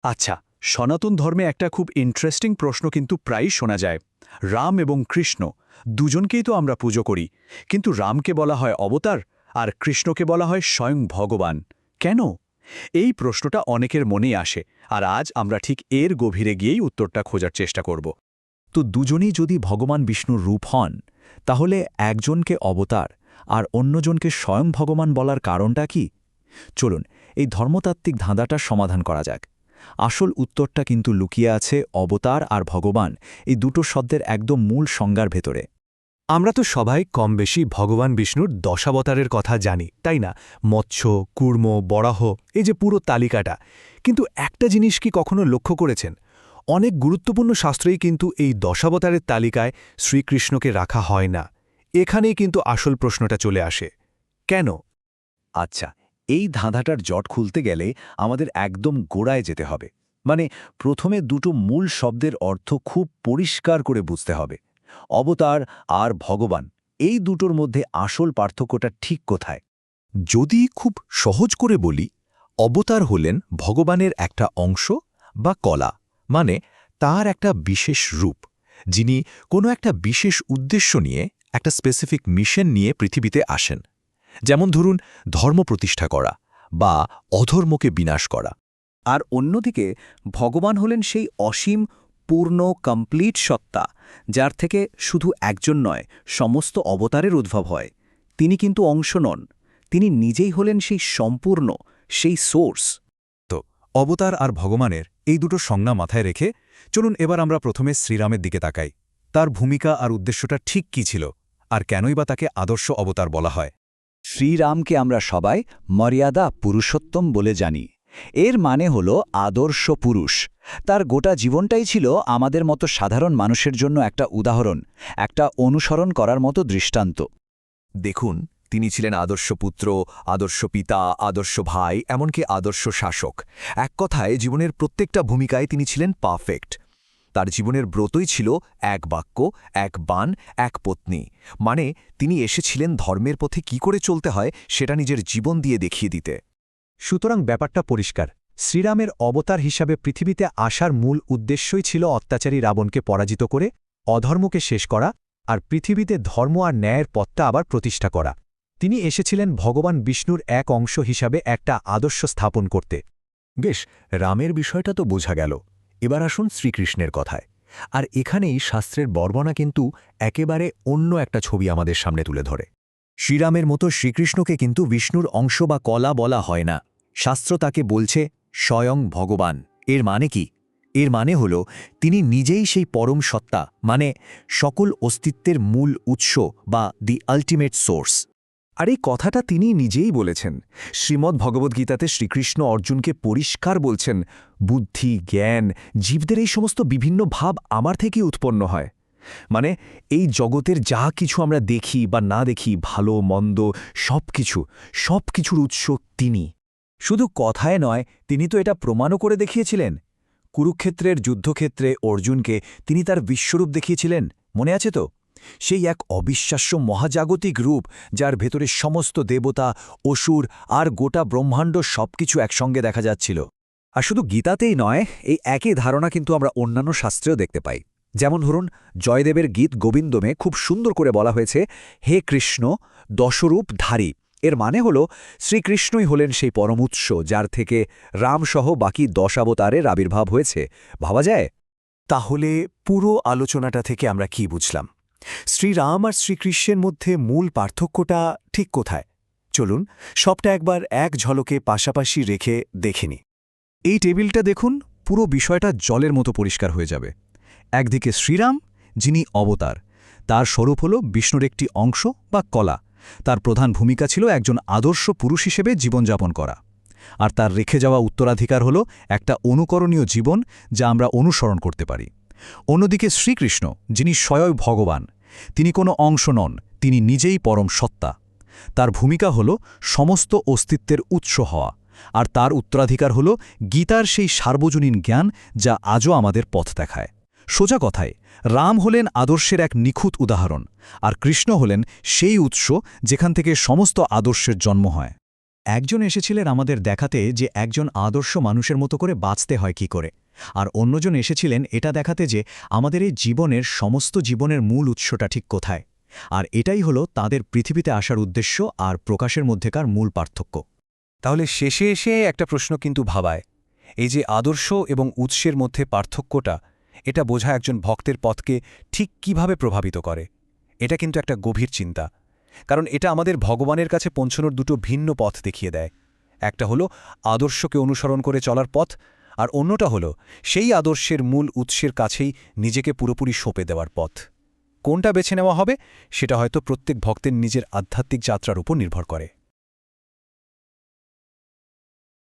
আচ্ছা, সনাতন ধর্মে একটা খুব ইন্টারেস্টিং প্রশ্ন কিন্তু প্রায়ই শোনা যায়। রাম এবং কৃষ্ণ দুজনকেই তো আমরা পুজো করি, কিন্তু রামকে বলা হয় অবতার আর কৃষ্ণকে বলা হয় স্বয়ং ভগবান। কেন? এই প্রশ্নটা অনেকের মনেই আসে, আর আজ আমরা ঠিক এর গভীরে গিয়েই উত্তরটা খোঁজার চেষ্টা করব। তো দুজনেই যদি ভগবান বিষ্ণুর রূপ হন, তাহলে একজনকে অবতার আর অন্যজনকে স্বয়ং ভগবান বলার কারণটা কি? চলুন এই ধর্মতাত্ত্বিক ধাঁধাটার সমাধান করা যাক। আসল উত্তরটা কিন্তু লুকিয়ে আছে অবতার আর ভগবান এই দুটো শব্দের একদম মূল সংজ্ঞার ভেতরে। আমরা তো সবাই কম বেশি ভগবান বিষ্ণুর দশাবতারের কথা জানি, তাই না? মৎস্য, কূর্ম, বরাহ, এই যে পুরো তালিকাটা। কিন্তু একটা জিনিস কি কখনো লক্ষ্য করেছেন? অনেক গুরুত্বপূর্ণ শাস্ত্রেই কিন্তু এই দশাবতারের তালিকায় শ্রীকৃষ্ণকে রাখা হয় না। এখানেই কিন্তু আসল প্রশ্নটা চলে আসে। কেন? আচ্ছা, এই ধাঁধাটার জট খুলতে গেলে আমাদের একদম গোড়ায় যেতে হবে। মানে প্রথমে দুটো মূল শব্দের অর্থ খুব পরিষ্কার করে বুঝতে হবে। অবতার আর ভগবান, এই দুটোর মধ্যে আসল পার্থক্যটা ঠিক কোথায়? যদি খুব সহজ করে বলি, অবতার হলেন ভগবানের একটা অংশ বা কলা, মানে তার একটা বিশেষ রূপ, যিনি কোনো একটা বিশেষ উদ্দেশ্য নিয়ে, একটা স্পেসিফিক মিশন নিয়ে পৃথিবীতে আসেন। যেমন ধরুন ধর্ম প্রতিষ্ঠা করা বা অধর্মকে বিনাশ করা। আর অন্যদিকে ভগবান হলেন সেই অসীম পূর্ণ কমপ্লিট সত্তা, যার থেকে শুধু একজন নয়, সমস্ত অবতারের উদ্ভব হয়। তিনি কিন্তু অংশ নন, তিনি নিজেই হলেন সেই সম্পূর্ণ, সেই সোর্স। অবতার আর ভগবানের এই দুটো সংজ্ঞা মাথায় রেখে চলুন এবার আমরা প্রথমে শ্রীরামের দিকে তাকাই। তার ভূমিকা আর উদ্দেশ্যটা ঠিক কী ছিল, আর কেনই বা তাকে আদর্শ অবতার বলা হয়? শ্রীরামকে আমরা সবাই মর্যাদা পুরুষোত্তম বলে জানি। এর মানে হল আদর্শ পুরুষ। তার গোটা জীবনটাই ছিল আমাদের মতো সাধারণ মানুষের জন্য একটা উদাহরণ, একটা অনুসরণ করার মতো দৃষ্টান্ত। দেখুন, তিনি ছিলেন আদর্শ পুত্র, আদর্শ পিতা, আদর্শ ভাই, এমনকি আদর্শ শাসক। এক কথায় জীবনের প্রত্যেকটা ভূমিকায় তিনি ছিলেন পারফেক্ট। তার জীবনের ব্রতই ছিল এক বাক্য, এক বাণ, এক পত্নী। মানে তিনি এসেছিলেন ধর্মের পথে কি করে চলতে হয় সেটা নিজের জীবন দিয়ে দেখিয়ে দিতে। সুতরাং ব্যাপারটা পরিষ্কার। শ্রীরামের অবতার হিসাবে পৃথিবীতে আসার মূল উদ্দেশ্যই ছিল অত্যাচারী রাবণকে পরাজিত করে অধর্মকে শেষ করা আর পৃথিবীতে ধর্ম আর ন্যায়ের পথটা আবার প্রতিষ্ঠা করা। তিনি এসেছিলেন ভগবান বিষ্ণুর এক অংশ হিসাবে একটা আদর্শ স্থাপন করতে। বেশ, রামের বিষয়টা তো বোঝা গেল। এবার আসুন শ্রীকৃষ্ণের কথায়। আর এখানেই শাস্ত্রের বর্ণনা কিন্তু একেবারে অন্য একটা ছবি আমাদের সামনে তুলে ধরে। শ্রীরামের মতো শ্রীকৃষ্ণকে কিন্তু বিষ্ণুর অংশ বা কলা বলা হয় না। শাস্ত্র তাকে বলছে স্বয়ং ভগবান। এর মানে কি? এর মানে হল তিনি নিজেই সেই পরম সত্তা, মানে সকল অস্তিত্বের মূল উৎস বা দি আল্টিমেট সোর্স। আর এই কথাটা তিনি নিজেই বলেছেন। শ্রীমদ্ ভগবদ্গীতাতে শ্রীকৃষ্ণ অর্জুনকে পরিষ্কার বলছেন, বুদ্ধি, জ্ঞান, জীবদের এই সমস্ত বিভিন্ন ভাব আমার থেকেই উৎপন্ন হয়। মানে এই জগতের যা কিছু আমরা দেখি বা না দেখি, ভালো মন্দ সবকিছুর উৎস তিনি। শুধু কথায় নয়, তিনি তো এটা প্রমাণও করে দেখিয়েছিলেন। কুরুক্ষেত্রের যুদ্ধক্ষেত্রে অর্জুনকে তিনি তার বিশ্বরূপ দেখিয়েছিলেন, মনে আছে তো? সেই এক অবিশ্বাস্য মহাজাগতিক রূপ, যার ভেতরে সমস্ত দেবতা, অসুর আর গোটা ব্রহ্মাণ্ড সবকিছু একসঙ্গে দেখা যাচ্ছিল। আর শুধু গীতাতেই নয়, এই একই ধারণা কিন্তু আমরা অন্যান্য শাস্ত্রেও দেখতে পাই। যেমন ধরুন, জয়দেবের গীত গোবিন্দমে খুব সুন্দর করে বলা হয়েছে, হে কৃষ্ণ দশরূপধারী। এর মানে হল শ্রীকৃষ্ণই হলেন সেই পরম উৎস, যার থেকে রামসহ বাকি 10 অবতারের আবির্ভাব হয়েছে। ভাবা যায়? তাহলে পুরো আলোচনাটা থেকে আমরা কি বুঝলাম? শ্রীরাম আর শ্রীকৃষ্ণের মধ্যে মূল পার্থক্যটা ঠিক কোথায়? চলুন সবটা একবার এক ঝলকে পাশাপাশি রেখে দেখে নিই। এই টেবিলটা দেখুন, পুরো বিষয়টা জলের মতো পরিষ্কার হয়ে যাবে। একদিকে শ্রীরাম, যিনি অবতার, তার স্বরূপ হল বিষ্ণুর একটি অংশ বা কলা। তার প্রধান ভূমিকা ছিল একজন আদর্শ পুরুষ হিসেবে জীবনযাপন করা। আর তার রেখে যাওয়া উত্তরাধিকার হল একটা অনুকরণীয় জীবন, যা আমরা অনুসরণ করতে পারি। অন্যদিকে শ্রীকৃষ্ণ, যিনি স্বয়ং ভগবান, তিনি কোনো অংশ নন, তিনি নিজেই পরম সত্তা। তার ভূমিকা হল সমস্ত অস্তিত্বের উৎস হওয়া, আর তার উত্তরাধিকার হল গীতার সেই সার্বজনীন জ্ঞান, যা আজও আমাদের পথ দেখায়। সোজা কথায়, রাম হলেন আদর্শের এক নিখুঁত উদাহরণ, আর কৃষ্ণ হলেন সেই উৎস যেখান থেকে সমস্ত আদর্শের জন্ম হয়। একজন এসেছিলেন আমাদের দেখাতে যে একজন আদর্শ মানুষের মতো করে বাঁচতে হয় কি করে, আর অন্যজন এসেছিলেন এটা দেখাতে যে আমাদের এই জীবনের সমস্ত জীবনের মূল উৎসটা ঠিক কোথায়। আর এটাই হলো তাদের পৃথিবীতে আসার উদ্দেশ্য আর প্রকাশের মধ্যেকার মূল পার্থক্য। তাহলে শেষে এসে একটা প্রশ্ন কিন্তু ভাবায়, এই যে আদর্শ এবং উৎসের মধ্যে পার্থক্যটা, এটা বোঝা একজন ভক্তের পথকে ঠিক কিভাবে প্রভাবিত করে। এটা কিন্তু একটা গভীর চিন্তা, কারণ এটা আমাদের ভগবানের কাছে পৌঁছানোর দুটো ভিন্ন পথ দেখিয়ে দেয়। একটা হলো আদর্শকে অনুসরণ করে চলার পথ, আর অন্যটা হলো সেই আদর্শের মূল উৎসের কাছেই নিজেকে পুরোপুরি সঁপে দেওয়ার পথ। কোনটা বেছে নেওয়া হবে সেটা হয়তো প্রত্যেক ভক্তের নিজের আধ্যাত্মিক যাত্রার উপর নির্ভর করে।